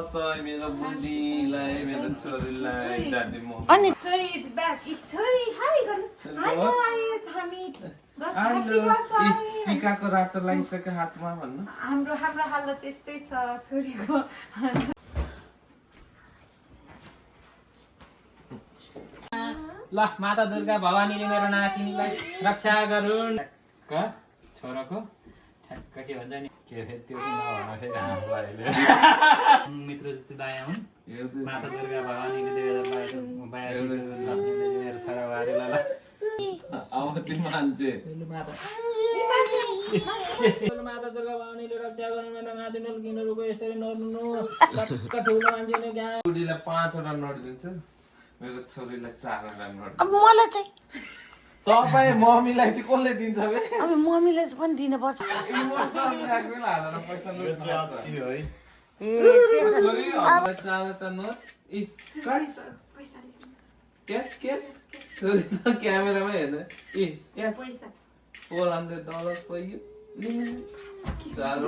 दसैँ मेरो बुढीलाई मेरो छोरीलाई दादी म अनि छोरी इज ब्याक छोरी हाई गर्नुस् हाई गाइस हामी टिकाको रातो लगाइसक्यो हातमा भन्नु हाम्रो हालत यस्तै छ छोरीको ल माता दुर्गा भवानीले मेरो नातिनीलाई रक्षा गरून् छोराको ठ्याक्क के भन्छ नि के त्यो नभन फेरि हामीलाई मित्र जति दया हुन् माता दुर्गा भवानीले 2022 मेरो छोरा बारेलाई अब चाहिँ मान्छे माता दुर्गा भवानीले रक्षा गर्नु मेरो नातिनीले किनरुको यसरी नर्नु लक्क ठुलो मान्छेले गाँ बुढीलाई 5 वटा नोट दिन्छु मेरो छोरीलाई 4 वटा नोट अब मलाई चाहिँ तपाईँ मम्मीलाई चाहिँ कसले दिन्छ बे अब मम्मीलाई पनि दिनुपर्छ इमोसनल ब्ल्याकमेल हालेर पैसा लुट्छ ए छोरी अब 4 वटा नोट पैसा क्याच छोरी त क्यामेरामा हेर्नु क्याच पैसा $400 for you. चारो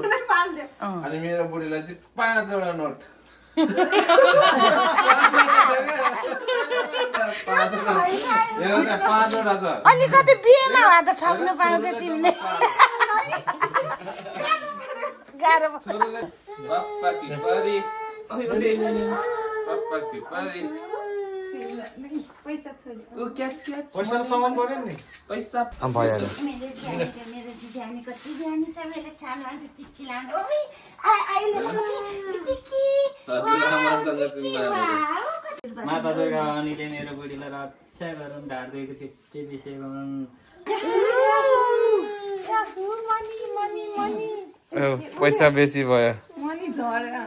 अनि मेरो बुढीलाई चाहिँ 5 वटा नोट 5 वटा छ अलिकति बिहेमा भए त ठग्नु पाउँदै तिमीले गाह्रो पप्पा की परी पप्पा की परी पैसा छोरी ओ क्याच पैसा सामान पर्यो नि पैसा भइहाल्यो मेरो दिदी कति जानी छ मेरो छानो अन्त टिक्की लानु ओइ अहिले टिक्की माता दुर्गा भवानीले मेरो बुढीलाई रक्षा गरून् ढाड दिएको छिट्टै विषय गरून् मनी पैसा बेसी भयो मनी झर्यो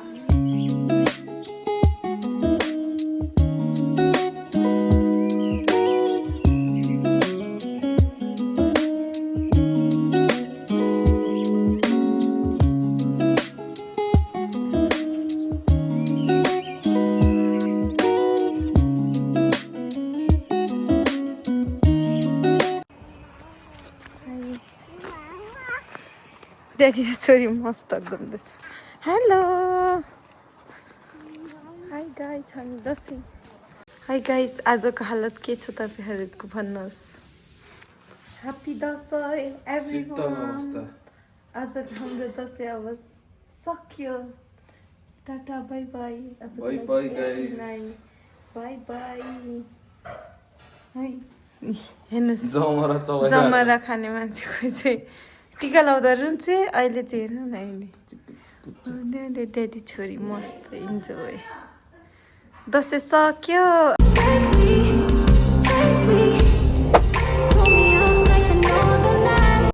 ड्याडी छोरी मस्त घुम्दैछ हेलो हाई गाइस हामी दसैँ हाई गाइस आजको हालत के छ तपाईँहरूको भन्नुहोस् ह्याप्पी दसैँ एभ्रीवन आज हाम्रो दसैँ अब सक्यो tata bye by by by guys by by है हेर्नुहोस् जमरा जमरा खाने मान्छेको चाहिँ टिका लाउँदा रुन्छ अहिले चाहिँ हेर्नु न अहिले ड्याडी छोरी मस्त इन्जोय दसैँ सक्यो